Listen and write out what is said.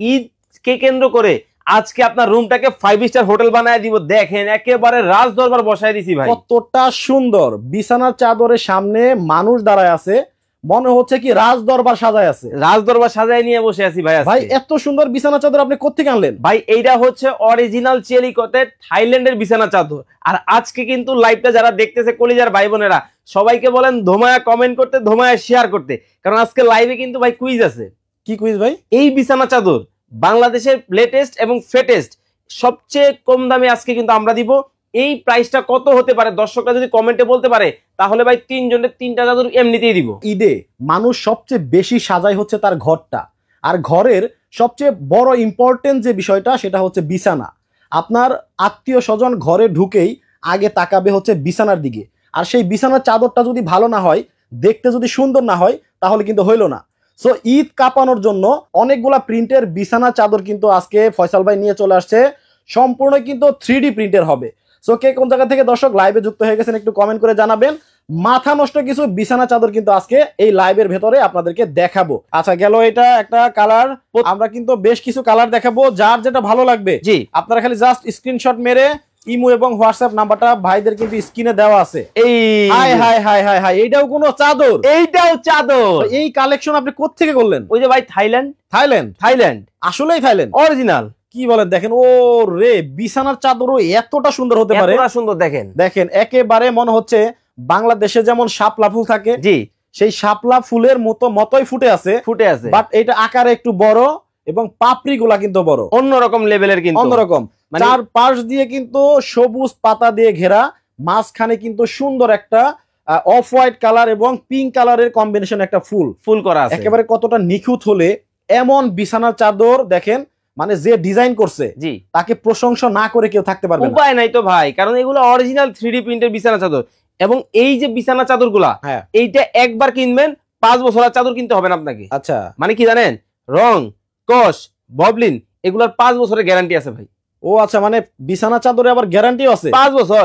ঈদকে কেন্দ্র করে আজকে আপনার রুমটাকে 5 স্টার হোটেল বানায় দিব। দেখেন একেবারে রাজ দরবার বসায় দিছি ভাই, কতটা সুন্দর। বিছানার চাদরের সামনে মানুষ দাঁড়ায় আছে, মনে হচ্ছে কি রাজ দরবার সাজায় আছে, রাজ দরবার সাজায় নিয়ে বসে আছি ভাই। ভাই এত সুন্দর বিছানা চাদর আপনি কোত্থেকে আনলেন? ভাই এইটা হচ্ছে অরিজিনাল চেলিকতে থাইল্যান্ডের বিছানা চাদর। আর আজকে কিন্তু লাইভটা যারা দেখতেছে কলিজার ভাই বোনেরা, সবাইকে বলেন ধোমায়া কমেন্ট করতে, ধোমায়া শেয়ার করতে, কারণ আজকে লাইভে কিন্তু ভাই কুইজ আছে। কি কুইজ ভাই? এই বিছানা চাদর বাংলাদেশের লেটেস্ট এবং ফেটেস্ট সবচেয়ে কম দামে আজকে কিন্তু আমরা দিব। এই প্রাইসটা কত হতে পারে দর্শকরা যদি কমেন্টে বলতে পারে, তাহলে ভাই 3 জনের 3টা চাদর এমনিতেই দিব। ঈদে মানুষ সবচেয়ে বেশি সাজায় হচ্ছে তার ঘরটা, আর ঘরের সবচেয়ে বড় ইম্পর্টেন্ট যে বিষয়টা সেটা হচ্ছে বিছানা। আপনার আত্মীয় স্বজন ঘরে ঢুকেই আগে তাকাবে হচ্ছে বিছানার দিকে, আর সেই বিছানার চাদরটা যদি ভালো না হয়, দেখতে যদি সুন্দর না হয়, তাহলে কিন্তু হইল না। সো ঈদ কাঁপানোর জন্য অনেকগুলা প্রিন্টের বিছানা চাদর কিন্তু আজকে ফয়সাল ভাই নিয়ে চলে আসছে, সম্পূর্ণ কিন্তু 3D প্রিন্টের হবে। সো কে কোন জায়গা থেকে দর্শক লাইভে যুক্ত হয়ে গেছেন একটু কমেন্ট করে জানাবেন। মাথা নষ্ট কিছু বিছানা চাদর কিন্তু আজকে এই লাইভের ভেতরে আপনাদেরকে দেখাবো। আচ্ছা গেল এটা একটা কালার, আমরা কিন্তু বেশ কিছু কালার দেখাবো, যার যেটা ভালো লাগবে জি আপনারা খালি জাস্ট স্ক্রিনশট মেরে ইমো এবং হোয়াটসঅ্যাপ নাম্বারটা ভাইদের কিন্তু স্ক্রিনে দেওয়া আছে। এই high high high high high, এইটাও কোনো চাদর? এইটাও চাদর। এই কালেকশন আপনি কোত্থেকে করলেন? ওই যে ভাই থাইল্যান্ড। থাইল্যান্ড? থাইল্যান্ড আসলেই থাইল্যান্ড অরিজিনাল। কি বলেন? দেখেন ও রে, বিছানার চাদরও এতটা সুন্দর হতে পারে? এতটা সুন্দর দেখেন। দেখেন একেবারে মনে হচ্ছে বাংলাদেশে যেমন শাপলা ফুল থাকে, জি সেই শাপলা ফুলের মতোই ফুটে আছে, বাট এটা আকারে একটু বড় এবং পাপড়ি গুলা কিন্তু বড়, অন্যরকম লেভেলের, কিন্তু অন্যরকম। চার পাশ দিয়ে কিন্তু সবুজ পাতা দিয়ে ঘেরা, মাঝখানে কিন্তু সুন্দর একটা অফ হোয়াইট কালার এবং পিঙ্ক কালারের কম্বিনেশন একটা ফুল করা আছে। একেবারে কতটা নিখুঁত হলে এমন বিছানার চাদর দেখেন, মানে যে ডিজাইন করছে জি তাকে প্রশংসা না করে কেউ থাকতে পারবে না। উপায় নাই তো ভাই, কারণ এগুলো অরিজিনাল 3D প্রিন্টের বিছানা চাদর। এবং এই যে বিছানা চাদর গুলা, এইটা একবার কিনবেন 5 বছরের চাদর কিনতে হবে না আপনাকে। আচ্ছা মানে কি জানেন, রং কস ববলিন এগুলার 5 বছরের গ্যারান্টি আছে ভাই। ও আচ্ছা, মানে বিছানা চাদরে আবার গ্যারান্টিও আছে 5 বছর।